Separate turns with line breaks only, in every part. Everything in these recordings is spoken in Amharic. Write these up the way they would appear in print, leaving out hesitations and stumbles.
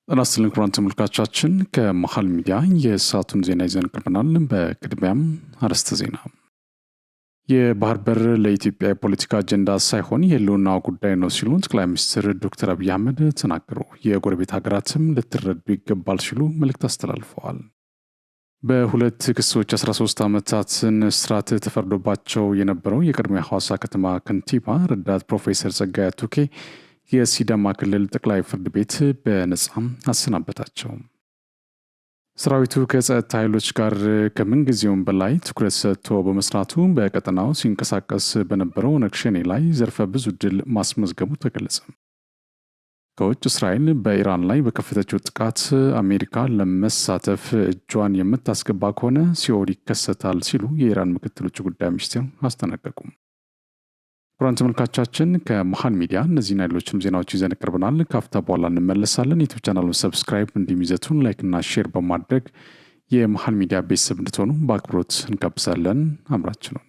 ጤናስጥልን ክቡራን ተመልካቾቻችን ከመሃል ሚዲያ የሰዓቱን ዜና ይዘን ቀርበናል። በቅድሚያም አርዕስተ ዜና። የባህር በር ለኢትዮጵያ የፖለቲካ አጀንዳ ሳይሆን የህልውና ጉዳይ ነው ሲሉ ጠቅላይ ሚኒስትር ዶክተር አብይ አህመድ ተናገሩ። የጎረቤት ሀገራትም ልትረዱ ይገባል ሲሉ መልእክት አስተላልፈዋል። በሁለት ክሶች 13 ዓመታትን እስራት ተፈርዶባቸው የነበረው የቀድሞ የሐዋሳ ከተማ ከንቲባ ረዳት ፕሮፌሰር ጸጋዬ ቱኬ የሲዳማ ክልል ጠቅላይ ፍርድ ቤት በነጻ አሰናበታቸው። ሰራዊቱ ከጸጥታ ኃይሎች ጋር ከምንጊዜውም በላይ ትኩረት ሰጥቶ በመስራቱ በቀጠናው ሲንቀሳቀስ በነበረው ኦነግ ሸኔ ላይ ዘርፈ ብዙ ድል ማስመዝገቡ ተገለጸ። ከውጭ እስራኤል በኢራን ላይ በከፈተችው ጥቃት አሜሪካ ለመሳተፍ እጇን የምታስገባ ከሆነ ሲኦል ይከሰታል ሲሉ የኢራን ምክትል ውጭ ጉዳይ ሚኒስትር አስጠነቀቁ። ክቡራን ተመልካቾቻችን ከመሃል ሚዲያ እነዚህና ሌሎችም ዜናዎች ይዘን ቀርበናል። ካፍታ በኋላ እንመለሳለን። ዩቲዩብ ቻናሉን ሰብስክራይብ እንዲሁም ይዘቱን ላይክና ሼር በማድረግ የመሃል ሚዲያ ቤተሰብ እንድትሆኑ በአክብሮት እንጋብዛለን። አብራችን ነው።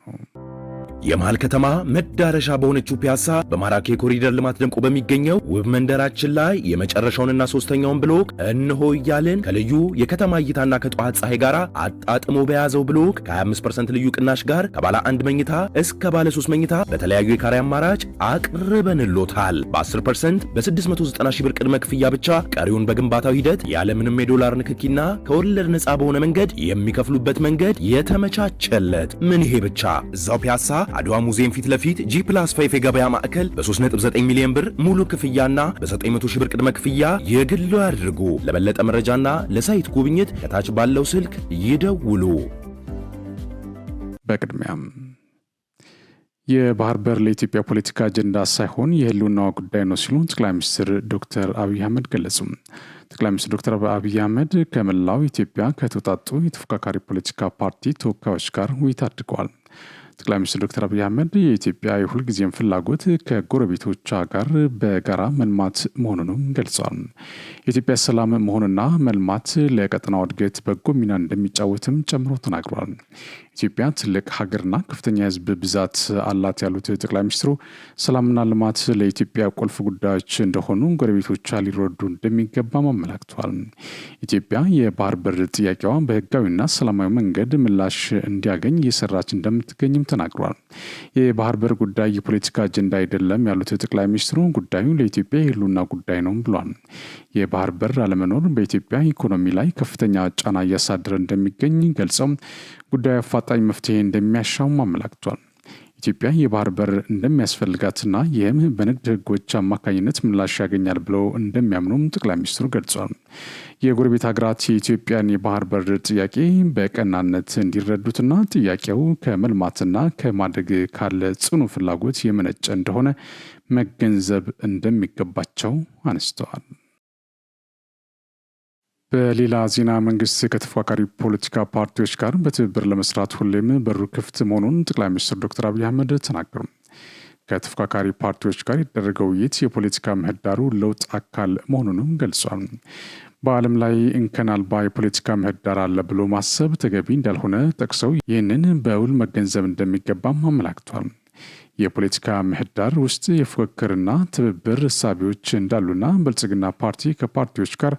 የመሃል ከተማ መዳረሻ በሆነችው ፒያሳ በማራኪ ኮሪደር ልማት ደምቆ በሚገኘው ውብ መንደራችን ላይ የመጨረሻውንና ሶስተኛውን ብሎክ እንሆ እያልን ከልዩ የከተማ እይታና ከጠዋት ፀሐይ ጋር አጣጥሞ በያዘው ብሎክ ከ25% ልዩ ቅናሽ ጋር ከባለ 1 መኝታ እስከ ባለ 3 መኝታ በተለያዩ የካሬ አማራጭ አቅርበንሎታል። በ10% በ690 ሺህ ብር ቅድመ ክፍያ ብቻ ቀሪውን በግንባታው ሂደት ያለምንም የዶላር ንክኪና ከወለድ ነፃ በሆነ መንገድ የሚከፍሉበት መንገድ የተመቻቸለት። ምን ይሄ ብቻ! እዛው ፒያሳ አድዋ ሙዚየም ፊት ለፊት G+5 የገበያ ማዕከል በ3.9 ሚሊዮን ብር ሙሉ ክፍያና በ900 ሺህ ብር ቅድመ ክፍያ የግሉ ያድርጉ። ለበለጠ መረጃና ለሳይት ጉብኝት ከታች ባለው ስልክ ይደውሉ።
በቅድሚያም የባህር በር ለኢትዮጵያ ፖለቲካ አጀንዳ ሳይሆን የህልውና ጉዳይ ነው ሲሉ ጠቅላይ ሚኒስትር ዶክተር አብይ አህመድ ገለጹ። ጠቅላይ ሚኒስትር ዶክተር አብይ አህመድ ከመላው ኢትዮጵያ ከተውጣጡ የተፎካካሪ ፖለቲካ ፓርቲ ተወካዮች ጋር ውይይት አድርገዋል። ጠቅላይ ሚኒስትር ዶክተር አብይ አህመድ የኢትዮጵያ የሁልጊዜም ፍላጎት ከጎረቤቶቿ ጋር በጋራ መልማት መሆኑንም ገልጸዋል። የኢትዮጵያ ሰላም መሆንና መልማት ለቀጠናው እድገት በጎ ሚና እንደሚጫወትም ጨምሮ ተናግሯል። ኢትዮጵያ ትልቅ ሀገርና ከፍተኛ የህዝብ ብዛት አላት ያሉት ጠቅላይ ሚኒስትሩ ሰላምና ልማት ለኢትዮጵያ ቁልፍ ጉዳዮች እንደሆኑ ጎረቤቶቿ ሊረዱ እንደሚገባም አመላክተዋል። ኢትዮጵያ የባህር በር ጥያቄዋ በህጋዊና ሰላማዊ መንገድ ምላሽ እንዲያገኝ እየሰራች እንደምትገኝም ተናግሯል። የባህር በር ጉዳይ የፖለቲካ አጀንዳ አይደለም ያሉት ጠቅላይ ሚኒስትሩ ጉዳዩ ለኢትዮጵያ የህልውና ጉዳይ ነው ብሏል። የባህር በር አለመኖር በኢትዮጵያ ኢኮኖሚ ላይ ከፍተኛ ጫና እያሳደረ እንደሚገኝ ገልጸው ጉዳዩ አፋጣኝ መፍትሄ እንደሚያሻውም አመላክቷል። ኢትዮጵያ የባህር በር እንደሚያስፈልጋትና ይህም በንግድ ህጎች አማካኝነት ምላሽ ያገኛል ብለው እንደሚያምኑም ጠቅላይ ሚኒስትሩ ገልጿል። የጎረቤት ሀገራት የኢትዮጵያን የባህር በር ጥያቄ በቀናነት እንዲረዱትና ጥያቄው ከመልማትና ከማደግ ካለ ጽኑ ፍላጎት የመነጨ እንደሆነ መገንዘብ እንደሚገባቸው አነስተዋል። በሌላ ዜና መንግስት ከተፎካካሪ ፖለቲካ ፓርቲዎች ጋር በትብብር ለመስራት ሁሌም በሩ ክፍት መሆኑን ጠቅላይ ሚኒስትር ዶክተር አብይ አህመድ ተናገሩ። ከተፎካካሪ ፓርቲዎች ጋር የተደረገው ውይይት የፖለቲካ ምህዳሩ ለውጥ አካል መሆኑንም ገልጿል። በዓለም ላይ እንከን አልባ የፖለቲካ ምህዳር አለ ብሎ ማሰብ ተገቢ እንዳልሆነ ጠቅሰው ይህንን በውል መገንዘብ እንደሚገባም አመላክቷል። የፖለቲካ ምህዳር ውስጥ የፉክክርና ትብብር እሳቤዎች እንዳሉና ብልጽግና ፓርቲ ከፓርቲዎች ጋር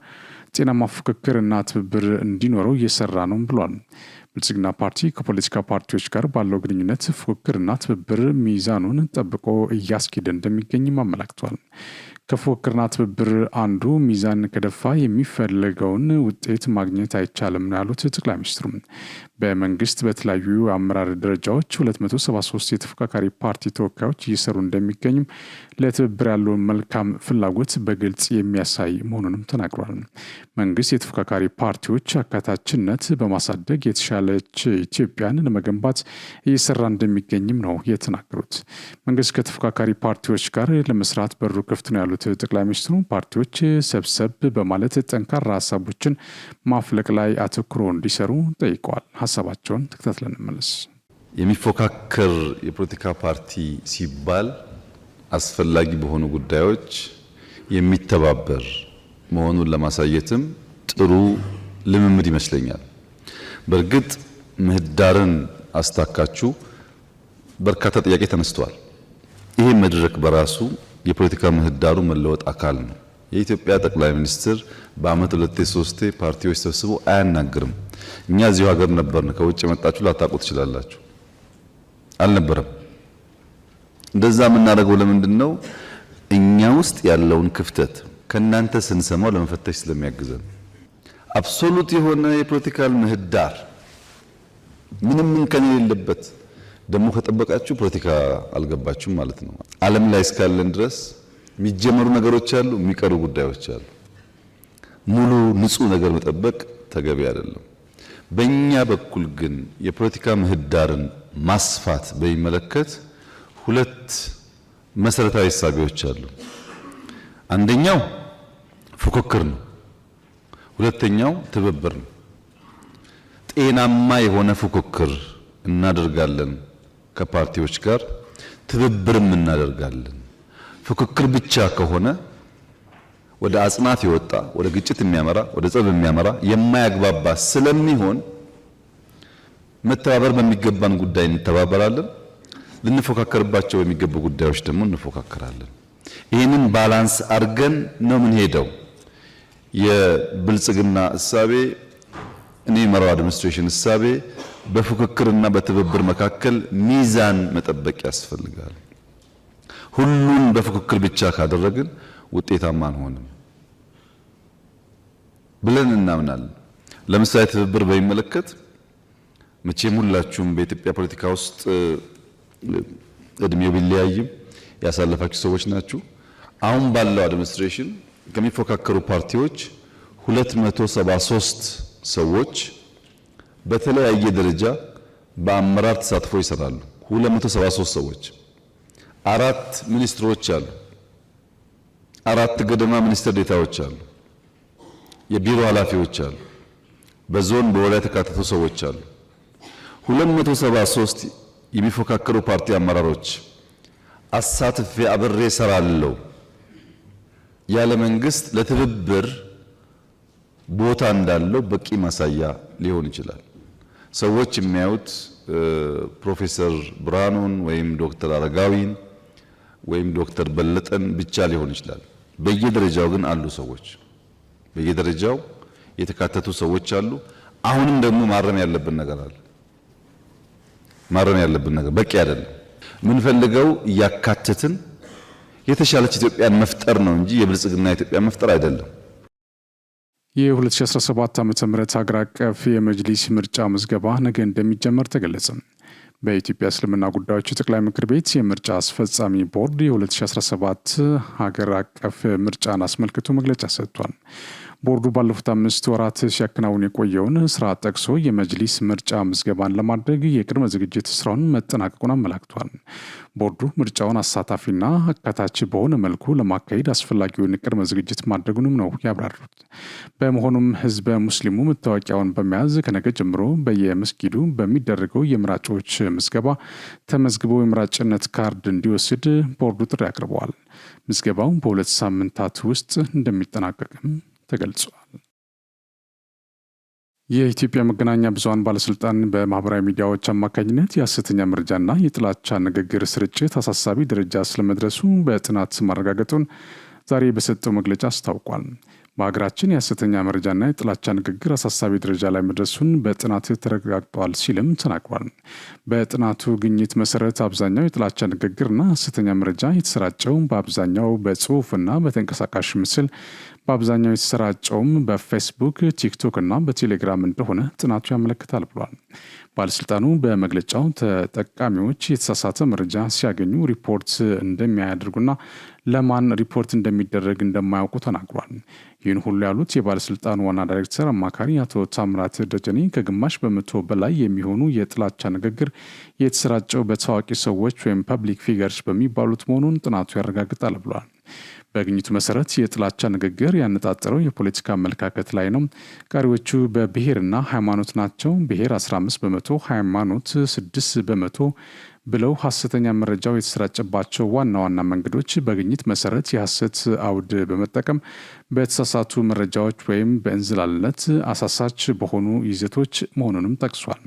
ጤናማ ፉክክርና ትብብር እንዲኖረው እየሰራ ነው ብሏል። ብልጽግና ፓርቲ ከፖለቲካ ፓርቲዎች ጋር ባለው ግንኙነት ፉክክርና ትብብር ሚዛኑን ጠብቆ እያስኬደ እንደሚገኝም አመላክቷል። ከፉክክርና ትብብር አንዱ ሚዛን ከደፋ የሚፈለገውን ውጤት ማግኘት አይቻልም ነው ያሉት ጠቅላይ ሚኒስትሩ። በመንግስት በተለያዩ አመራር ደረጃዎች 273 የተፎካካሪ ፓርቲ ተወካዮች እየሰሩ እንደሚገኝም ለትብብር ያለውን መልካም ፍላጎት በግልጽ የሚያሳይ መሆኑንም ተናግሯል። መንግስት የተፎካካሪ ፓርቲዎች አካታችነት በማሳደግ የተሻለች ኢትዮጵያን ለመገንባት እየሰራ እንደሚገኝም ነው የተናገሩት። መንግስት ከተፎካካሪ ፓርቲዎች ጋር ለመስራት በሩ ክፍት ነው ያሉት ጠቅላይ ሚኒስትሩ ፓርቲዎች ሰብሰብ በማለት ጠንካራ ሀሳቦችን ማፍለቅ ላይ አተኩሮ እንዲሰሩ ጠይቀዋል። ሀሳባቸውን ተከታትለን እንመለስ።
የሚፎካከር የፖለቲካ ፓርቲ ሲባል አስፈላጊ በሆኑ ጉዳዮች የሚተባበር መሆኑን ለማሳየትም ጥሩ ልምምድ ይመስለኛል። በእርግጥ ምህዳርን አስታካችሁ በርካታ ጥያቄ ተነስተዋል። ይሄ መድረክ በራሱ የፖለቲካ ምህዳሩ መለወጥ አካል ነው። የኢትዮጵያ ጠቅላይ ሚኒስትር በአመት 2-3 ፓርቲዎች ሰብስቦ አያናግርም። እኛ እዚሁ ሀገር ነበርን። ከውጭ የመጣችሁ ላታውቁ ትችላላችሁ። አልነበረም። እንደዛ የምናደርገው ለምንድን ነው? እኛ ውስጥ ያለውን ክፍተት ከናንተ ስንሰማው ለመፈተሽ ስለሚያግዘን። አብሶሉት የሆነ የፖለቲካል ምህዳር ምንም እንከን የሌለበት ደግሞ ከጠበቃችሁ ፖለቲካ አልገባችሁም ማለት ነው። ዓለም ላይ እስካለን ድረስ የሚጀመሩ ነገሮች አሉ፣ የሚቀሩ ጉዳዮች አሉ። ሙሉ ንጹህ ነገር መጠበቅ ተገቢ አይደለም። በእኛ በኩል ግን የፖለቲካ ምህዳርን ማስፋት በሚመለከት 2 መሰረታዊ እሳቤዎች አሉ። አንደኛው ፉክክር ነው። ሁለተኛው ትብብር ነው። ጤናማ የሆነ ፉክክር እናደርጋለን ከፓርቲዎች ጋር፣ ትብብርም እናደርጋለን። ፉክክር ብቻ ከሆነ ወደ አጽናፍ የወጣ ወደ ግጭት የሚያመራ ወደ ጸብ የሚያመራ የማያግባባ ስለሚሆን መተባበር በሚገባን ጉዳይ እንተባበራለን፣ ልንፎካከርባቸው በሚገቡ ጉዳዮች ደግሞ እንፎካከራለን። ይህንን ባላንስ አድርገን ነው የምንሄደው። የብልጽግና እሳቤ እኔ መራው አድሚኒስትሬሽን እሳቤ በፉክክርና በትብብር መካከል ሚዛን መጠበቅ ያስፈልጋል። ሁሉን በፉክክር ብቻ ካደረግን ውጤታማ አንሆንም ብለን እናምናለን። ለምሳሌ ትብብር በሚመለከት መቼም ሁላችሁም በኢትዮጵያ ፖለቲካ ውስጥ እድሜው ቢለያይም ያሳለፋችሁ ሰዎች ናችሁ። አሁን ባለው አድሚኒስትሬሽን ከሚፎካከሩ ፓርቲዎች 273 ሰዎች በተለያየ ደረጃ በአመራር ተሳትፎ ይሰራሉ። 273 ሰዎች፣ 4 ሚኒስትሮች አሉ፣ 4 ገደማ ሚኒስትር ዴታዎች አሉ፣ የቢሮ ኃላፊዎች አሉ፣ በዞን በወረዳ የተካተቱ ሰዎች አሉ። 273 የሚፎካከሩ ፓርቲ አመራሮች አሳትፌ አብሬ እሰራለሁ ያለ መንግስት ለትብብር ቦታ እንዳለው በቂ ማሳያ ሊሆን ይችላል። ሰዎች የሚያዩት ፕሮፌሰር ብርሃኑን ወይም ዶክተር አረጋዊን ወይም ዶክተር በለጠን ብቻ ሊሆን ይችላል። በየደረጃው ግን አሉ ሰዎች፣ በየደረጃው የተካተቱ ሰዎች አሉ። አሁንም ደግሞ ማረም ያለብን ነገር አለ። ማረም ያለብን ነገር በቂ አይደለም። ምንፈልገው እያካተትን የተሻለች ኢትዮጵያን መፍጠር ነው እንጂ የብልጽግና ኢትዮጵያ መፍጠር አይደለም።
የ2017 ዓ.ም ሀገር አቀፍ የመጅሊስ ምርጫ ምዝገባ ነገ እንደሚጀመር ተገለጸ። በኢትዮጵያ እስልምና ጉዳዮች ጠቅላይ ምክር ቤት የምርጫ አስፈጻሚ ቦርድ የ2017 ሀገር አቀፍ ምርጫን አስመልክቶ መግለጫ ሰጥቷል። ቦርዱ ባለፉት 5 ወራት ሲያከናውን የቆየውን ስራ ጠቅሶ የመጅሊስ ምርጫ ምዝገባን ለማድረግ የቅድመ ዝግጅት ስራውን መጠናቀቁን አመላክቷል። ቦርዱ ምርጫውን አሳታፊና አካታች በሆነ መልኩ ለማካሄድ አስፈላጊውን ቅድመ ዝግጅት ማድረጉንም ነው ያብራሩት። በመሆኑም ህዝበ ሙስሊሙ መታወቂያውን በመያዝ ከነገ ጀምሮ በየመስጊዱ በሚደረገው የምራጮች ምዝገባ ተመዝግቦ የምራጭነት ካርድ እንዲወስድ ቦርዱ ጥሪ አቅርበዋል። ምዝገባው በ2 ሳምንታት ውስጥ እንደሚጠናቀቅም ተገልጿል። የኢትዮጵያ መገናኛ ብዙሃን ባለስልጣን በማህበራዊ ሚዲያዎች አማካኝነት የሐሰተኛ መረጃና የጥላቻ ንግግር ስርጭት አሳሳቢ ደረጃ ስለመድረሱ በጥናት ማረጋገጡን ዛሬ በሰጠው መግለጫ አስታውቋል። በሀገራችን የሐሰተኛ መረጃና የጥላቻ ንግግር አሳሳቢ ደረጃ ላይ መድረሱን በጥናት ተረጋግጧል ሲልም ተናግሯል። በጥናቱ ግኝት መሰረት አብዛኛው የጥላቻ ንግግርና ሐሰተኛ መረጃ የተሰራጨው በአብዛኛው በጽሁፍና በተንቀሳቃሽ ምስል በአብዛኛው የተሰራጨውም በፌስቡክ፣ ቲክቶክ እና በቴሌግራም እንደሆነ ጥናቱ ያመለክታል ብሏል። ባለስልጣኑ በመግለጫው ተጠቃሚዎች የተሳሳተ መረጃ ሲያገኙ ሪፖርት እንደሚያደርጉና ለማን ሪፖርት እንደሚደረግ እንደማያውቁ ተናግሯል። ይህን ሁሉ ያሉት የባለስልጣኑ ዋና ዳይሬክተር አማካሪ አቶ ታምራት ደጀኔ ከግማሽ በመቶ በላይ የሚሆኑ የጥላቻ ንግግር የተሰራጨው በታዋቂ ሰዎች ወይም ፐብሊክ ፊገርስ በሚባሉት መሆኑን ጥናቱ ያረጋግጣል ብሏል። በግኝቱ መሰረት የጥላቻ ንግግር ያነጣጠረው የፖለቲካ አመለካከት ላይ ነው። ቀሪዎቹ በብሔርና ሃይማኖት ናቸው። ብሔር 15 በመቶ፣ ሃይማኖት 6 በመቶ፣ ብለው ሐሰተኛ መረጃው የተሰራጨባቸው ዋና ዋና መንገዶች በግኝት መሰረት የሐሰት አውድ በመጠቀም በተሳሳቱ መረጃዎች ወይም በእንዝላልነት አሳሳች በሆኑ ይዘቶች መሆኑንም ጠቅሷል።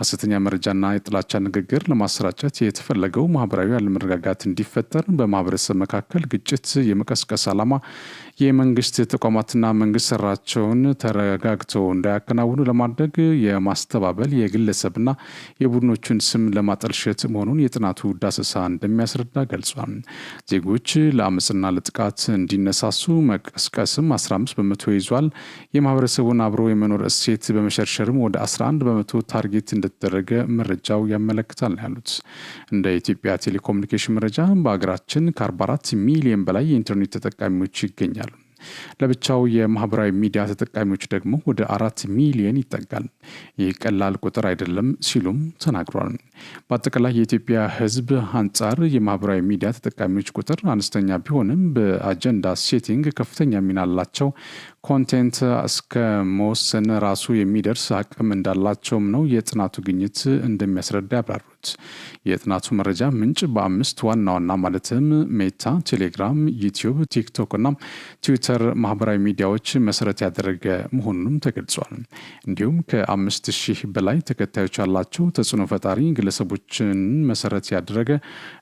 ሐሰተኛ መረጃና የጥላቻ ንግግር ለማሰራጨት የተፈለገው ማህበራዊ አለመረጋጋት እንዲፈጠር በማህበረሰብ መካከል ግጭት የመቀስቀስ ዓላማ የመንግስት ተቋማትና መንግስት ሰራቸውን ተረጋግተው እንዳያከናውኑ ለማድረግ የማስተባበል የግለሰብና የቡድኖቹን ስም ለማጠልሸት መሆኑን የጥናቱ ዳሰሳ እንደሚያስረዳ ገልጿል። ዜጎች ለአመፅና ለጥቃት እንዲነሳሱ መቀስቀስም 15 በመቶ ይዟል። የማህበረሰቡን አብሮ የመኖር እሴት በመሸርሸርም ወደ 11 በመቶ ታርጌት እንደተደረገ መረጃው ያመለክታል ያሉት። እንደ ኢትዮጵያ ቴሌኮሙኒኬሽን መረጃ በሀገራችን ከ44 ሚሊዮን በላይ የኢንተርኔት ተጠቃሚዎች ይገኛሉ። ለብቻው የማህበራዊ ሚዲያ ተጠቃሚዎች ደግሞ ወደ 4 ሚሊዮን ይጠጋል። ይህ ቀላል ቁጥር አይደለም ሲሉም ተናግሯል። በአጠቃላይ የኢትዮጵያ ሕዝብ አንጻር የማህበራዊ ሚዲያ ተጠቃሚዎች ቁጥር አነስተኛ ቢሆንም በአጀንዳ ሴቲንግ ከፍተኛ ሚና አላቸው። ኮንቴንት እስከ መወሰን ራሱ የሚደርስ አቅም እንዳላቸውም ነው የጥናቱ ግኝት እንደሚያስረዳ ያብራሩት። የጥናቱ መረጃ ምንጭ በ5 ዋና ዋና ማለትም ሜታ፣ ቴሌግራም፣ ዩቲዩብ፣ ቲክቶክ እና ትዊተር ማህበራዊ ሚዲያዎች መሰረት ያደረገ መሆኑንም ተገልጿል። እንዲሁም ከ5000 በላይ ተከታዮች ያላቸው ተጽዕኖ ፈጣሪ ግለሰቦችን መሰረት ያደረገ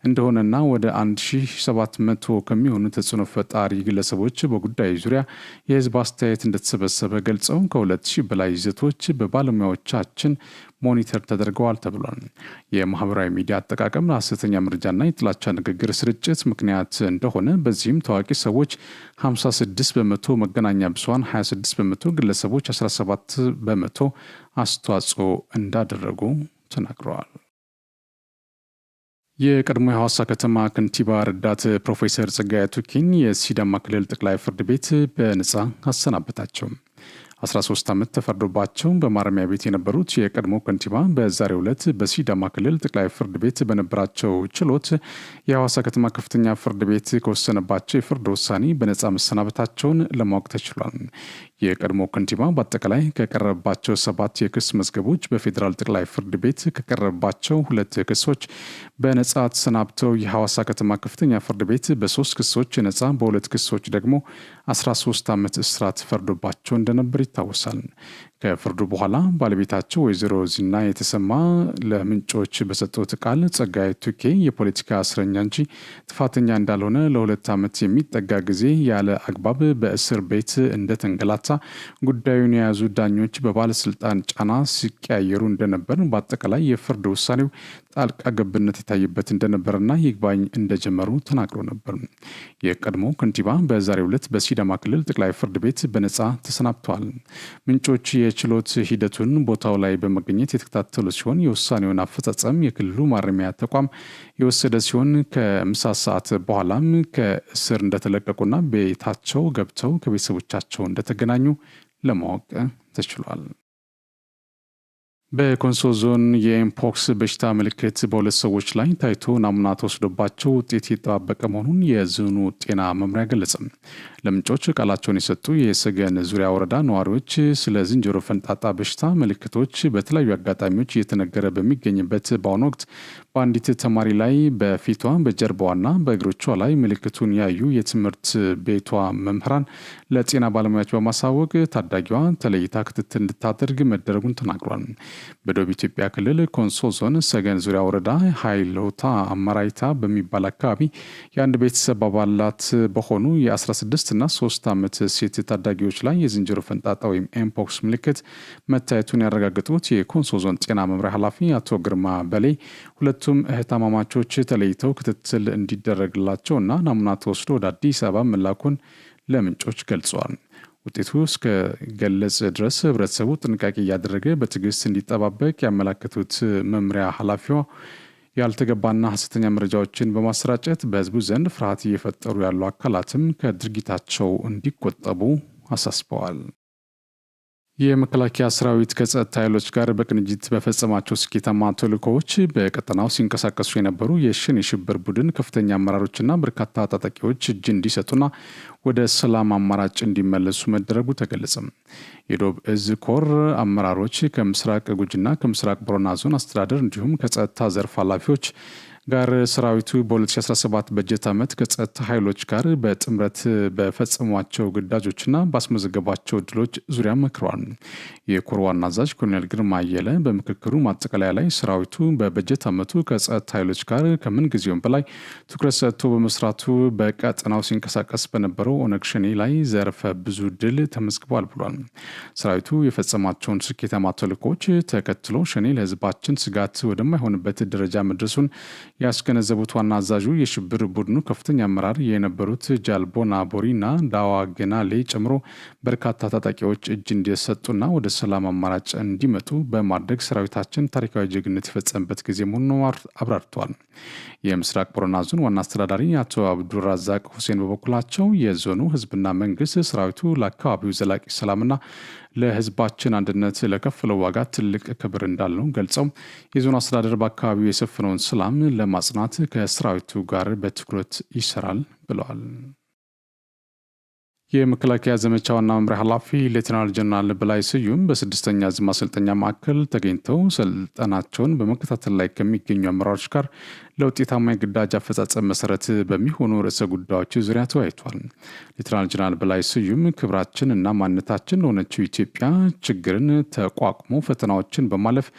እንደሆነና ወደ 1700 ከሚሆኑ ተጽዕኖ ፈጣሪ ግለሰቦች በጉዳዩ ዙሪያ የህዝብ አስተያየት እንደተሰበሰበ ገልጸው ከ2000 በላይ ይዘቶች በባለሙያዎቻችን ሞኒተር ተደርገዋል ተብሏል። የማህበራዊ ሚዲያ አጠቃቀም ለሐሰተኛ መረጃና የጥላቻ ንግግር ስርጭት ምክንያት እንደሆነ፣ በዚህም ታዋቂ ሰዎች 56 በመቶ፣ መገናኛ ብዙሃን 26 በመቶ፣ ግለሰቦች 17 በመቶ አስተዋጽኦ እንዳደረጉ ተናግረዋል። የቀድሞ የሐዋሳ ከተማ ከንቲባ ረዳት ፕሮፌሰር ጸጋዬ ቱኬን የሲዳማ ክልል ጠቅላይ ፍርድ ቤት በነጻ አሰናበታቸው። 13 ዓመት ተፈርዶባቸው በማረሚያ ቤት የነበሩት የቀድሞ ከንቲባ በዛሬው ዕለት በሲዳማ ክልል ጠቅላይ ፍርድ ቤት በነበራቸው ችሎት የሐዋሳ ከተማ ከፍተኛ ፍርድ ቤት ከወሰነባቸው የፍርድ ውሳኔ በነጻ መሰናበታቸውን ለማወቅ ተችሏል። የቀድሞ ከንቲባ በአጠቃላይ ከቀረበባቸው 7 የክስ መዝገቦች በፌዴራል ጠቅላይ ፍርድ ቤት ከቀረበባቸው 2 ክሶች በነጻ ተሰናብተው የሐዋሳ ከተማ ከፍተኛ ፍርድ ቤት በ3 ክሶች ነጻ፣ በ2 ክሶች ደግሞ 13 ዓመት እስራት ፈርዶባቸው እንደነበር ይታወሳል። ከፍርዱ በኋላ ባለቤታቸው ወይዘሮ ዚና የተሰማ ለምንጮች በሰጡት ቃል ጸጋዬ ቱኬ የፖለቲካ እስረኛ እንጂ ጥፋተኛ እንዳልሆነ ለ2 ዓመት የሚጠጋ ጊዜ ያለ አግባብ በእስር ቤት እንደተንገላታ ጉዳዩን የያዙ ዳኞች በባለስልጣን ጫና ሲቀያየሩ እንደነበር፣ በአጠቃላይ የፍርድ ውሳኔው ጣልቃ ገብነት የታየበት እንደነበርና ይግባኝ እንደጀመሩ ተናግሮ ነበር። የቀድሞ ከንቲባ በዛሬው ዕለት በሲዳማ ክልል ጠቅላይ ፍርድ ቤት በነጻ ተሰናብተዋል። ምንጮች የችሎት ሂደቱን ቦታው ላይ በመገኘት የተከታተሉ ሲሆን የውሳኔውን አፈጻጸም የክልሉ ማረሚያ ተቋም የወሰደ ሲሆን ከምሳ ሰዓት በኋላም ከእስር እንደተለቀቁና ቤታቸው ገብተው ከቤተሰቦቻቸው እንደተገናኙ ለማወቅ ተችሏል። በኮንሶ ዞን የኤምፖክስ በሽታ ምልክት በ2 ሰዎች ላይ ታይቶ ናሙና ተወስዶባቸው ውጤት የተጠባበቀ መሆኑን የዞኑ ጤና መምሪያ ገለጸ። ለምንጮች ቃላቸውን የሰጡ የሰገን ዙሪያ ወረዳ ነዋሪዎች ስለ ዝንጀሮ ፈንጣጣ በሽታ ምልክቶች በተለያዩ አጋጣሚዎች እየተነገረ በሚገኝበት በአሁኑ ወቅት በአንዲት ተማሪ ላይ በፊቷ በጀርባዋና በእግሮቿ ላይ ምልክቱን ያዩ የትምህርት ቤቷ መምህራን ለጤና ባለሙያዎች በማሳወቅ ታዳጊዋ ተለይታ ክትትል እንድታደርግ መደረጉን ተናግሯል። በደቡብ ኢትዮጵያ ክልል ኮንሶ ዞን ሰገን ዙሪያ ወረዳ ሀይሎታ አማራይታ በሚባል አካባቢ የአንድ ቤተሰብ አባላት በሆኑ የ16 እና 3 ዓመት ሴት ታዳጊዎች ላይ የዝንጀሮ ፈንጣጣ ወይም ኤምፖክስ ምልክት መታየቱን ያረጋገጡት የኮንሶ ዞን ጤና መምሪያ ኃላፊ አቶ ግርማ በሌ ሁለቱም እህታማማቾች ተለይተው ክትትል እንዲደረግላቸው እና ናሙና ተወስዶ ወደ አዲስ አበባ መላኩን ለምንጮች ገልጸዋል። ውጤቱ እስከ ገለጽ ድረስ ህብረተሰቡ ጥንቃቄ እያደረገ በትዕግስት እንዲጠባበቅ ያመላከቱት መምሪያ ኃላፊዋ ያልተገባና ሐሰተኛ መረጃዎችን በማሰራጨት በህዝቡ ዘንድ ፍርሃት እየፈጠሩ ያሉ አካላትም ከድርጊታቸው እንዲቆጠቡ አሳስበዋል። የመከላከያ ሰራዊት ከጸጥታ ኃይሎች ጋር በቅንጅት በፈጸማቸው ስኬታማ ተልዕኮዎች በቀጠናው ሲንቀሳቀሱ የነበሩ የሸኔ ሽብር ቡድን ከፍተኛ አመራሮችና በርካታ ታጣቂዎች እጅ እንዲሰጡና ወደ ሰላም አማራጭ እንዲመለሱ መደረጉ ተገለጸ። የዶብ እዝ ኮር አመራሮች ከምስራቅ ጉጂና ከምስራቅ ቦረና ዞን አስተዳደር እንዲሁም ከጸጥታ ዘርፍ ኃላፊዎች ጋር ሰራዊቱ በ2017 በጀት ዓመት ከጸጥታ ኃይሎች ጋር በጥምረት በፈጸሟቸው ግዳጆችና ባስመዘገባቸው ድሎች ዙሪያ መክረዋል። የኮር ዋና አዛዥ ኮሎኔል ግርማ አየለ በምክክሩ ማጠቃለያ ላይ ሰራዊቱ በበጀት ዓመቱ ከጸጥታ ኃይሎች ጋር ከምን ጊዜውም በላይ ትኩረት ሰጥቶ በመስራቱ በቀጠናው ሲንቀሳቀስ በነበረው ኦነግ ሸኔ ላይ ዘርፈ ብዙ ድል ተመዝግቧል ብሏል። ሰራዊቱ የፈጸማቸውን ስኬታማ ተልዕኮች ተከትሎ ሸኔ ለህዝባችን ስጋት ወደማይሆንበት ደረጃ መድረሱን ያስገነዘቡት ዋና አዛዡ የሽብር ቡድኑ ከፍተኛ አመራር የነበሩት ጃልቦና ቦሪና ዳዋ ገናሌ ጨምሮ በርካታ ታጣቂዎች እጅ እንዲሰጡና ወደ ሰላም አማራጭ እንዲመጡ በማድረግ ሰራዊታችን ታሪካዊ ጀግንነት የፈጸመበት ጊዜ መሆኑን አብራርተዋል። የምስራቅ ቦረና ዞን ዋና አስተዳዳሪ አቶ አብዱራዛቅ ሁሴን በበኩላቸው የዞኑ ህዝብና መንግስት ሰራዊቱ ለአካባቢው ዘላቂ ሰላምና ለህዝባችን አንድነት ለከፈለው ዋጋ ትልቅ ክብር እንዳለው ገልጸው የዞኑ አስተዳደር በአካባቢው የሰፈነውን ሰላም ለማጽናት ከሰራዊቱ ጋር በትኩረት ይሰራል ብለዋል። የመከላከያ ዘመቻ ዋና መምሪያ ኃላፊ ሌተናል ጀነራል በላይ ስዩም በስድስተኛ ዕዝ ማሰልጠኛ ማዕከል ተገኝተው ስልጠናቸውን በመከታተል ላይ ከሚገኙ አመራሮች ጋር ለውጤታማ የግዳጅ አፈጻጸም መሰረት በሚሆኑ ርዕሰ ጉዳዮች ዙሪያ ተወያይቷል። ሌተናል ጀነራል በላይ ስዩም ክብራችን እና ማንነታችን ለሆነችው ኢትዮጵያ ችግርን ተቋቁሞ ፈተናዎችን በማለፍ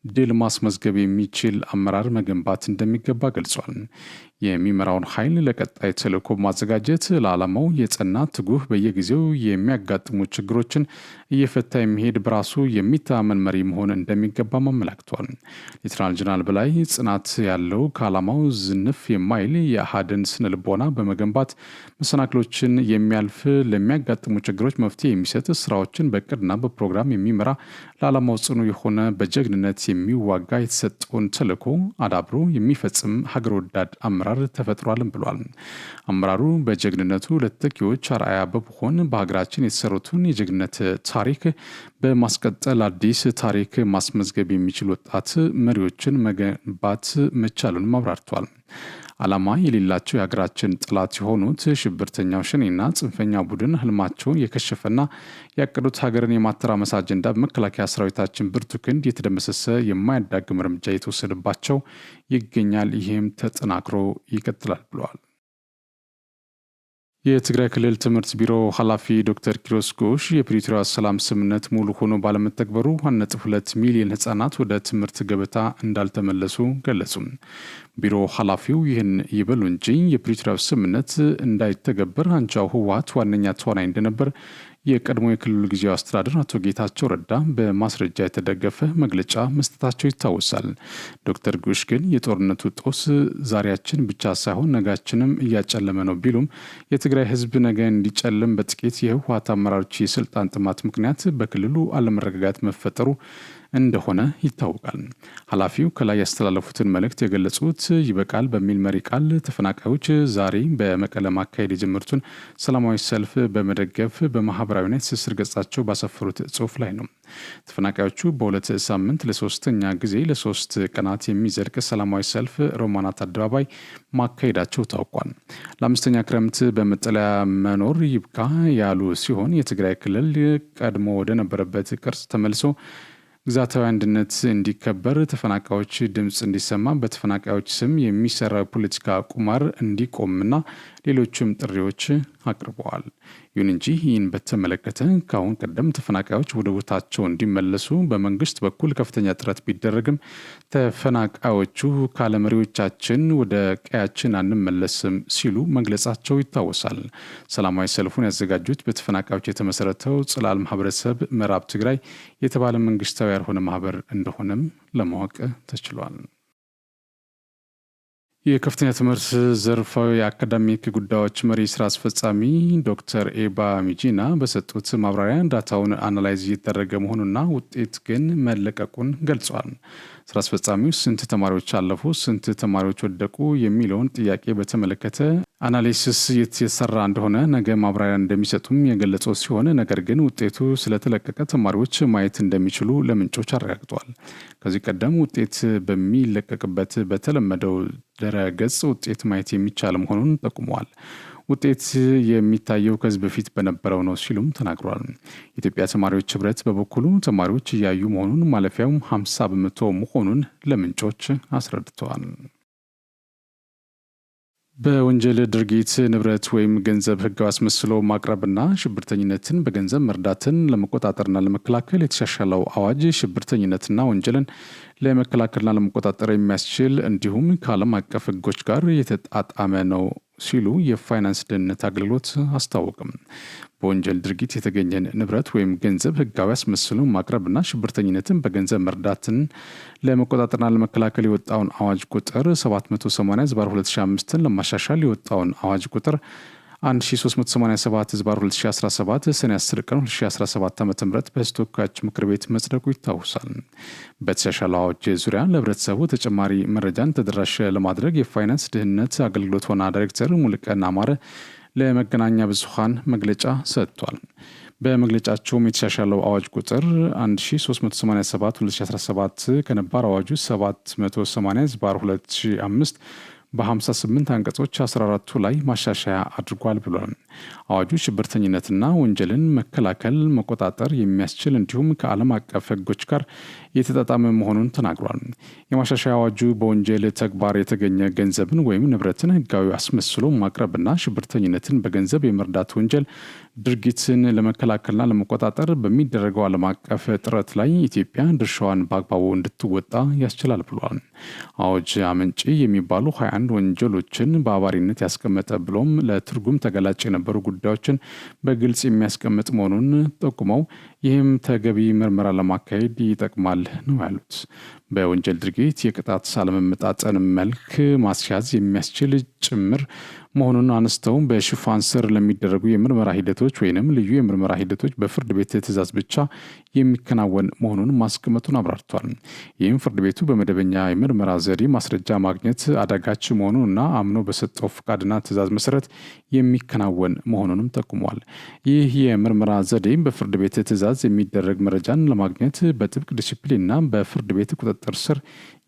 ድል ማስመዝገብ የሚችል አመራር መገንባት እንደሚገባ ገልጿል። የሚመራውን ኃይል ለቀጣይ ተልዕኮ ማዘጋጀት ለዓላማው የጸና ትጉህ በየጊዜው የሚያጋጥሙ ችግሮችን እየፈታ የሚሄድ በራሱ የሚተማመን መሪ መሆን እንደሚገባ አመላክቷል። ሌተናል ጀነራል በላይ ጽናት ያለው ከዓላማው ዝንፍ የማይል የአሃድን ስነ ልቦና በመገንባት መሰናክሎችን የሚያልፍ ለሚያጋጥሙ ችግሮች መፍትሄ የሚሰጥ ስራዎችን በእቅድና በፕሮግራም የሚመራ ለዓላማው ጽኑ የሆነ በጀግንነት የሚዋጋ የተሰጠውን ተልዕኮ አዳብሮ የሚፈጽም ሀገር ወዳድ አመራር ተፈጥሯልም ብሏል። አመራሩ በጀግንነቱ ለተተኪዎች አርአያ በመሆን በሀገራችን የተሰሩትን የጀግንነት ታሪክ በማስቀጠል አዲስ ታሪክ ማስመዝገብ የሚችል ወጣት መሪዎችን መገንባት መቻሉን አብራርቷል። ዓላማ የሌላቸው የሀገራችን ጠላት የሆኑት ሽብርተኛው ሸኔና ጽንፈኛ ቡድን ህልማቸውን የከሸፈና ያቀዱት ሀገርን የማተራመስ አጀንዳ በመከላከያ ሰራዊታችን ብርቱ ክንድ የተደመሰሰ የማያዳግም እርምጃ የተወሰደባቸው ይገኛል። ይህም ተጠናክሮ ይቀጥላል ብለዋል። የትግራይ ክልል ትምህርት ቢሮ ኃላፊ ዶክተር ኪሮስ ጎሽ የፕሪቶሪያ ሰላም ስምምነት ሙሉ ሆኖ ባለመተግበሩ 1.2 ሚሊዮን ህጻናት ወደ ትምህርት ገበታ እንዳልተመለሱ ገለጹ። ቢሮ ኃላፊው ይህን ይበሉ እንጂ የፕሪቶሪያ ስምምነት እንዳይተገበር አንጃው ህወሓት ዋነኛ ተዋናይ እንደነበር የቀድሞ የክልሉ ጊዜያዊ አስተዳደር አቶ ጌታቸው ረዳ በማስረጃ የተደገፈ መግለጫ መስጠታቸው ይታወሳል። ዶክተር ጉሽ ግን የጦርነቱ ጦስ ዛሬያችን ብቻ ሳይሆን ነጋችንም እያጨለመ ነው ቢሉም የትግራይ ህዝብ ነገ እንዲጨልም በጥቂት የህወሓት አመራሮች የስልጣን ጥማት ምክንያት በክልሉ አለመረጋጋት መፈጠሩ እንደሆነ ይታወቃል። ኃላፊው ከላይ ያስተላለፉትን መልእክት የገለጹት ይበቃል በሚል መሪ ቃል ተፈናቃዮች ዛሬ በመቀለ ማካሄድ የጀመሩትን ሰላማዊ ሰልፍ በመደገፍ በማህበራዊና የትስስር ገጻቸው ባሰፈሩት ጽሑፍ ላይ ነው። ተፈናቃዮቹ በሁለት ሳምንት ለሶስተኛ ጊዜ ለሶስት ቀናት የሚዘልቅ ሰላማዊ ሰልፍ ሮማናት አደባባይ ማካሄዳቸው ታውቋል። ለአምስተኛ ክረምት በመጠለያ መኖር ይብቃ ያሉ ሲሆን የትግራይ ክልል ቀድሞ ወደ ነበረበት ቅርጽ ተመልሶ ግዛታዊ አንድነት እንዲከበር ተፈናቃዮች ድምፅ እንዲሰማ በተፈናቃዮች ስም የሚሰራው ፖለቲካ ቁማር እንዲቆምና ሌሎችም ጥሪዎች አቅርበዋል። ይሁን እንጂ ይህን በተመለከተ ከአሁን ቀደም ተፈናቃዮች ወደ ቦታቸው እንዲመለሱ በመንግስት በኩል ከፍተኛ ጥረት ቢደረግም ተፈናቃዮቹ ካለመሪዎቻችን ወደ ቀያችን አንመለስም ሲሉ መግለጻቸው ይታወሳል። ሰላማዊ ሰልፉን ያዘጋጁት በተፈናቃዮች የተመሰረተው ጽላል ማህበረሰብ ምዕራብ ትግራይ የተባለ መንግስታዊ ያልሆነ ማህበር እንደሆነም ለማወቅ ተችሏል። የከፍተኛ ትምህርት ዘርፋዊ የአካዳሚክ ጉዳዮች መሪ ስራ አስፈጻሚ ዶክተር ኤባ ሚጂና በሰጡት ማብራሪያ ዳታውን አናላይዝ እየተደረገ መሆኑና ውጤት ግን መለቀቁን ገልጿል። ስራ አስፈጻሚው ስንት ተማሪዎች አለፉ፣ ስንት ተማሪዎች ወደቁ የሚለውን ጥያቄ በተመለከተ አናሊሲስ የተሰራ እንደሆነ ነገ ማብራሪያ እንደሚሰጡም የገለጸው ሲሆን ነገር ግን ውጤቱ ስለተለቀቀ ተማሪዎች ማየት እንደሚችሉ ለምንጮች አረጋግጧል። ከዚህ ቀደም ውጤት በሚለቀቅበት በተለመደው ድረ-ገጽ ውጤት ማየት የሚቻል መሆኑን ጠቁመዋል። ውጤት የሚታየው ከዚህ በፊት በነበረው ነው ሲሉም ተናግሯል። የኢትዮጵያ ተማሪዎች ህብረት በበኩሉ ተማሪዎች እያዩ መሆኑን ማለፊያውም 50 በመቶ መሆኑን ለምንጮች አስረድተዋል። በወንጀል ድርጊት ንብረት ወይም ገንዘብ ህጋዊ አስመስሎ ማቅረብና ሽብርተኝነትን በገንዘብ መርዳትን ለመቆጣጠርና ለመከላከል የተሻሻለው አዋጅ ሽብርተኝነትና ወንጀልን ለመከላከልና ለመቆጣጠር የሚያስችል እንዲሁም ከዓለም አቀፍ ህጎች ጋር የተጣጣመ ነው ሲሉ የፋይናንስ ደህንነት አገልግሎት አስታወቀም። በወንጀል ድርጊት የተገኘን ንብረት ወይም ገንዘብ ህጋዊ አስመስሎ ማቅረብና ሽብርተኝነትን በገንዘብ መርዳትን ለመቆጣጠርና ለመከላከል የወጣውን አዋጅ ቁጥር 780/2005 ለማሻሻል የወጣውን አዋጅ ቁጥር 1387/2017 ሰኔ 10 ቀን 2017 ዓ.ም በሕዝብ ተወካዮች ምክር ቤት መጽደቁ ይታወሳል። በተሻሻለው አዋጅ ዙሪያ ለህብረተሰቡ ተጨማሪ መረጃን ተደራሽ ለማድረግ የፋይናንስ ደህንነት አገልግሎት ዋና ዳይሬክተር ሙሉቀን አማረ ለመገናኛ ብዙሃን መግለጫ ሰጥቷል። በመግለጫቸውም የተሻሻለው አዋጅ ቁጥር 1387/2017 ከነባር አዋጁ 780/2005 በ58 አንቀጾች 14ቱ ላይ ማሻሻያ አድርጓል ብሏል። አዋጁ ሽብርተኝነትና ወንጀልን መከላከል መቆጣጠር የሚያስችል እንዲሁም ከዓለም አቀፍ ህጎች ጋር የተጣጣመ መሆኑን ተናግሯል። የማሻሻያ አዋጁ በወንጀል ተግባር የተገኘ ገንዘብን ወይም ንብረትን ህጋዊ አስመስሎ ማቅረብና ሽብርተኝነትን በገንዘብ የመርዳት ወንጀል ድርጊትን ለመከላከልና ለመቆጣጠር በሚደረገው ዓለም አቀፍ ጥረት ላይ ኢትዮጵያ ድርሻዋን በአግባቡ እንድትወጣ ያስችላል ብሏል። አዋጅ አመንጪ የሚባሉ 21 ወንጀሎችን በአባሪነት ያስቀመጠ ብሎም ለትርጉም ተገላጭ የነበሩ ጉዳዮችን በግልጽ የሚያስቀምጥ መሆኑን ጠቁመው ይህም ተገቢ ምርመራ ለማካሄድ ይጠቅማል ነው ያሉት። በወንጀል ድርጊት የቅጣት አለመመጣጠን መልክ ማስያዝ የሚያስችል ጭምር መሆኑን አነስተው በሽፋን ስር ለሚደረጉ የምርመራ ሂደቶች ወይንም ልዩ የምርመራ ሂደቶች በፍርድ ቤት ትዕዛዝ ብቻ የሚከናወን መሆኑን ማስቀመጡን አብራርቷል። ይህም ፍርድ ቤቱ በመደበኛ የምርመራ ዘዴ ማስረጃ ማግኘት አዳጋች መሆኑንና አምኖ በሰጠው ፍቃድና ትዕዛዝ መሰረት የሚከናወን መሆኑንም ጠቁሟል። ይህ የምርመራ ዘዴ በፍርድ ቤት ትዕዛዝ የሚደረግ መረጃን ለማግኘት በጥብቅ ዲሲፕሊንና በፍርድ ቤት ቁጥጥር ስር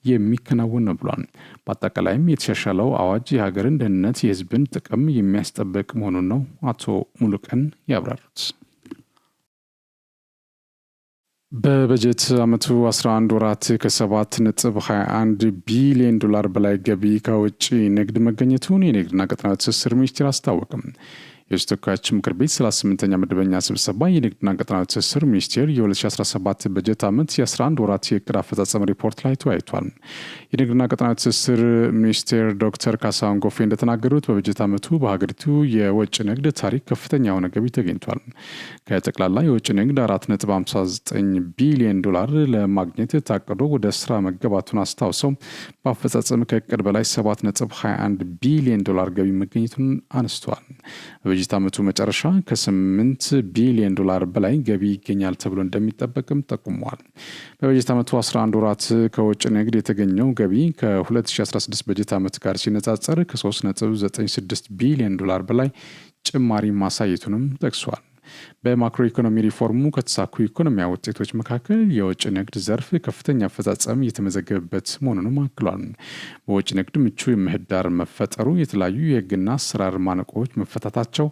የሚከናወን ነው ብሏል። በአጠቃላይም የተሻሻለው አዋጅ የሀገርን ደህንነት፣ የህዝብን ጥቅም የሚያስጠብቅ መሆኑን ነው አቶ ሙሉቀን ያብራሩት። በበጀት ዓመቱ 11 ወራት ከ7.21 ቢሊዮን ዶላር በላይ ገቢ ከውጭ ንግድ መገኘቱን የንግድና ቀጠናዊ ትስስር ሚኒስቴር አስታወቀም። የሕዝብ ተወካዮች ምክር ቤት 38ኛ መደበኛ ስብሰባ የንግድና ቀጠናዊ ትስስር ሚኒስቴር የ2017 በጀት ዓመት የ11 ወራት የዕቅድ አፈጻጸም ሪፖርት ላይ ተወያይቷል። የንግድና ቀጠናዊ ትስስር ሚኒስቴር ዶክተር ካሳሁን ጎፌ እንደተናገሩት በበጀት ዓመቱ በሀገሪቱ የውጭ ንግድ ታሪክ ከፍተኛ የሆነ ገቢ ተገኝቷል። ከጠቅላላ የውጭ ንግድ 4.59 ቢሊዮን ዶላር ለማግኘት ታቅዶ ወደ ስራ መገባቱን አስታውሰው በአፈጻጸም ከዕቅድ በላይ 7.21 ቢሊዮን ዶላር ገቢ መገኘቱን አነስተዋል። በበጀት ዓመቱ መጨረሻ ከ8 ቢሊዮን ዶላር በላይ ገቢ ይገኛል ተብሎ እንደሚጠበቅም ጠቁመዋል። በበጀት ዓመቱ 11 ወራት ከውጭ ንግድ የተገኘው ገቢ ከ2016 በጀት ዓመት ጋር ሲነጻጸር ከ3.96 ቢሊዮን ዶላር በላይ ጭማሪ ማሳየቱንም ጠቅሷል። በማክሮ ኢኮኖሚ ሪፎርሙ ከተሳኩ ኢኮኖሚያዊ ውጤቶች መካከል የውጭ ንግድ ዘርፍ ከፍተኛ አፈጻጸም እየተመዘገበበት መሆኑንም አክሏል። በውጭ ንግድ ምቹ ምህዳር መፈጠሩ፣ የተለያዩ የሕግና አሰራር ማነቆዎች መፈታታቸው፣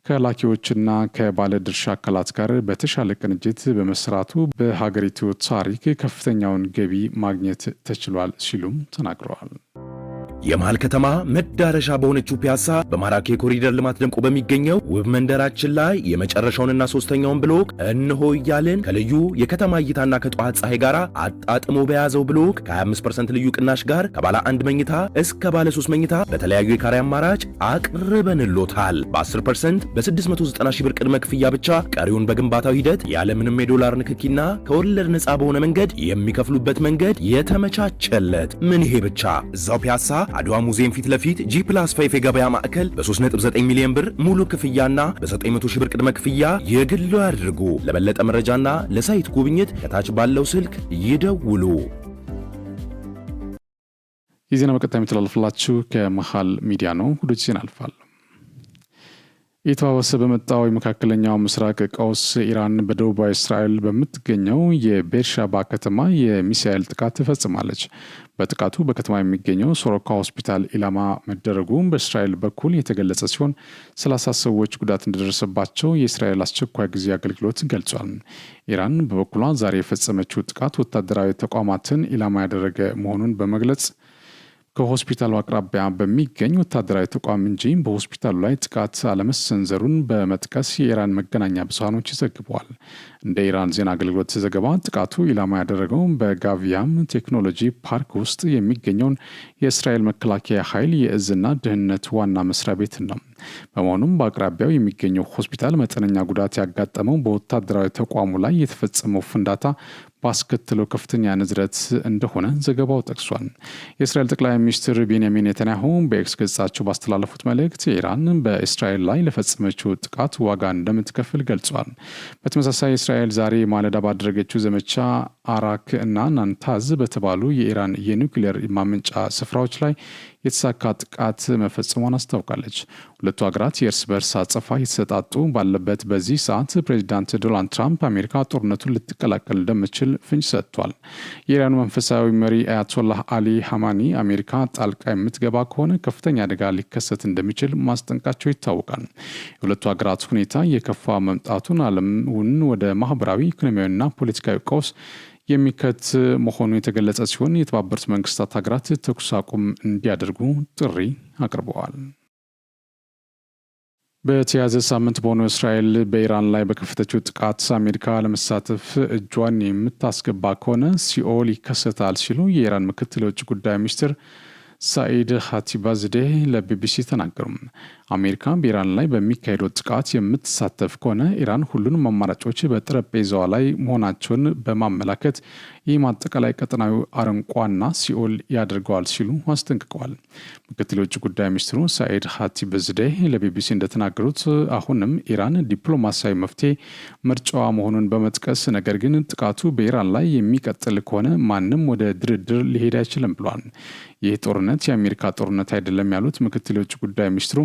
ከላኪዎችና ከባለድርሻ አካላት ጋር በተሻለ ቅንጅት በመስራቱ በሀገሪቱ ታሪክ ከፍተኛውን ገቢ ማግኘት ተችሏል ሲሉም ተናግረዋል።
የመሃል ከተማ መዳረሻ በሆነችው ፒያሳ በማራኪ ኮሪደር ልማት ደምቆ በሚገኘው ውብ መንደራችን ላይ የመጨረሻውንና ሶስተኛውን ብሎክ እንሆ እያልን ከልዩ የከተማ እይታና ከጠዋት ፀሐይ ጋር አጣጥሞ በያዘው ብሎክ ከ25% ልዩ ቅናሽ ጋር ከባለ 1 መኝታ እስከ ባለ 3 መኝታ በተለያዩ የካሬ አማራጭ አቅርበንሎታል። በ10% በ690 ሺህ ብር ቅድመ ክፍያ ብቻ ቀሪውን በግንባታው ሂደት ያለምንም የዶላር ንክኪና ከወለድ ነፃ በሆነ መንገድ የሚከፍሉበት መንገድ የተመቻቸለት። ምን ይሄ ብቻ! እዛው ፒያሳ አድዋ ሙዚየም ፊት ለፊት G+5 የገበያ ማዕከል በ3.9 ሚሊዮን ብር ሙሉ ክፍያና በ900 ሺህ ብር ቅድመ ክፍያ የግሉ ያድርጉ። ለበለጠ መረጃና ለሳይት ጉብኝት ከታች ባለው ስልክ ይደውሉ።
የዜና በቀጣይ የሚተላለፍላችሁ ከመሃል ሚዲያ ነው። ወደ ዜና አልፋለሁ። የተባባሰ በመጣው የመካከለኛው ምስራቅ ቀውስ ኢራን በደቡባዊ እስራኤል በምትገኘው የቤርሻባ ከተማ የሚሳኤል ጥቃት ፈጽማለች። በጥቃቱ በከተማ የሚገኘው ሶሮካ ሆስፒታል ኢላማ መደረጉ በእስራኤል በኩል የተገለጸ ሲሆን 30 ሰዎች ጉዳት እንደደረሰባቸው የእስራኤል አስቸኳይ ጊዜ አገልግሎት ገልጿል። ኢራን በበኩሏ ዛሬ የፈጸመችው ጥቃት ወታደራዊ ተቋማትን ኢላማ ያደረገ መሆኑን በመግለጽ ከሆስፒታሉ አቅራቢያ በሚገኝ ወታደራዊ ተቋም እንጂ በሆስፒታሉ ላይ ጥቃት አለመሰንዘሩን በመጥቀስ የኢራን መገናኛ ብዙሃኖች ዘግበዋል። እንደ ኢራን ዜና አገልግሎት ዘገባ ጥቃቱ ኢላማ ያደረገው በጋቪያም ቴክኖሎጂ ፓርክ ውስጥ የሚገኘውን የእስራኤል መከላከያ ኃይል የእዝና ደህንነት ዋና መስሪያ ቤት ነው። በመሆኑም በአቅራቢያው የሚገኘው ሆስፒታል መጠነኛ ጉዳት ያጋጠመው በወታደራዊ ተቋሙ ላይ የተፈጸመው ፍንዳታ ባስከተለው ከፍተኛ ንዝረት እንደሆነ ዘገባው ጠቅሷል። የእስራኤል ጠቅላይ ሚኒስትር ቤንያሚን ኔታንያሁ በኤክስ ገጻቸው ባስተላለፉት መልእክት ኢራን በእስራኤል ላይ ለፈጸመችው ጥቃት ዋጋ እንደምትከፍል ገልጿል። በተመሳሳይ እስራኤል ዛሬ ማለዳ ባደረገችው ዘመቻ አራክ እና ናንታዝ በተባሉ የኢራን የኒውክሌር ማመንጫ ስፍራዎች ላይ የተሳካ ጥቃት መፈጸሟን አስታውቃለች። ሁለቱ ሀገራት የእርስ በርስ አጸፋ የተሰጣጡ ባለበት በዚህ ሰዓት ፕሬዚዳንት ዶናልድ ትራምፕ አሜሪካ ጦርነቱን ልትቀላቀል እንደምትችል ፍንጭ ሰጥቷል። የኢራኑ መንፈሳዊ መሪ አያቶላህ አሊ ሐማኒ አሜሪካ ጣልቃ የምትገባ ከሆነ ከፍተኛ አደጋ ሊከሰት እንደሚችል ማስጠንቃቸው ይታወቃል። የሁለቱ ሀገራት ሁኔታ የከፋ መምጣቱን ዓለምን ወደ ማህበራዊ ኢኮኖሚያዊና ፖለቲካዊ ቀውስ የሚከት መሆኑ የተገለጸ ሲሆን የተባበሩት መንግስታት ሀገራት ተኩስ አቁም እንዲያደርጉ ጥሪ አቅርበዋል። በተያዘ ሳምንት በሆነው እስራኤል በኢራን ላይ በከፈተችው ጥቃት አሜሪካ ለመሳተፍ እጇን የምታስገባ ከሆነ ሲኦል ይከሰታል ሲሉ የኢራን ምክትል የውጭ ጉዳይ ሚኒስትር ሳኢድ ኻቲባዝዴህ ለቢቢሲ ተናገሩ። አሜሪካ በኢራን ላይ በሚካሄደው ጥቃት የምትሳተፍ ከሆነ ኢራን ሁሉንም አማራጮች በጠረጴዛዋ ላይ መሆናቸውን በማመላከት ይህ አጠቃላይ ቀጠናዊ አረንቋና ሲኦል ያደርገዋል ሲሉ አስጠንቅቀዋል። ምክትል የውጭ ጉዳይ ሚኒስትሩ ሳኢድ ኻቲባዝዴህ ለቢቢሲ እንደተናገሩት አሁንም ኢራን ዲፕሎማሲያዊ መፍትሄ ምርጫዋ መሆኑን በመጥቀስ ነገር ግን ጥቃቱ በኢራን ላይ የሚቀጥል ከሆነ ማንም ወደ ድርድር ሊሄድ አይችልም ብሏል። ይህ ጦርነት የአሜሪካ ጦርነት አይደለም ያሉት ምክትል የውጭ ጉዳይ ሚኒስትሩ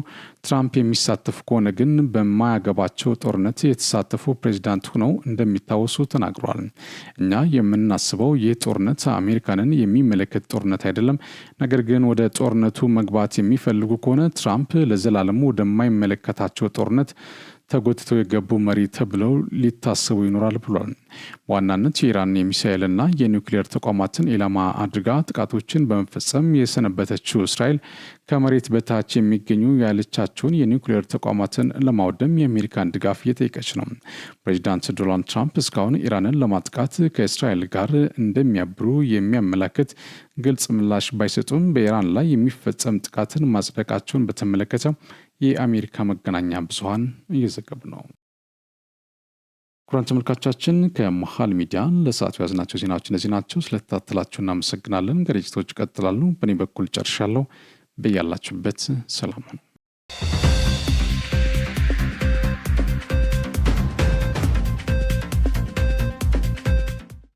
ትራምፕ የሚሳተፉ ከሆነ ግን በማያገባቸው ጦርነት የተሳተፉ ፕሬዚዳንት ሆነው እንደሚታወሱ ተናግሯል። እኛ የምናስበው ይህ ጦርነት አሜሪካንን የሚመለከት ጦርነት አይደለም። ነገር ግን ወደ ጦርነቱ መግባት የሚፈልጉ ከሆነ ትራምፕ ለዘላለሙ ወደማይመለከታቸው ጦርነት ተጎትተው የገቡ መሪ ተብለው ሊታሰቡ ይኖራል ብሏል። በዋናነት የኢራን የሚሳኤልና የኒውክሌር ተቋማትን ኢላማ አድርጋ ጥቃቶችን በመፈጸም የሰነበተችው እስራኤል ከመሬት በታች የሚገኙ ያለቻቸውን የኒውክሌር ተቋማትን ለማውደም የአሜሪካን ድጋፍ እየጠየቀች ነው። ፕሬዚዳንት ዶናልድ ትራምፕ እስካሁን ኢራንን ለማጥቃት ከእስራኤል ጋር እንደሚያብሩ የሚያመላክት ግልጽ ምላሽ ባይሰጡም በኢራን ላይ የሚፈጸም ጥቃትን ማጽደቃቸውን በተመለከተ የአሜሪካ መገናኛ ብዙሃን እየዘገቡ ነው። ኩራን ተመልካቾቻችን ከመሃል ሚዲያ ለሰዓቱ ያዝናቸው ዜናዎች እነዚህ ናቸው። ስለተከታተላችሁ እናመሰግናለን። ዝግጅቶች ይቀጥላሉ። በእኔ በኩል ጨርሻለሁ። በያላችሁበት ሰላም ሁኑ።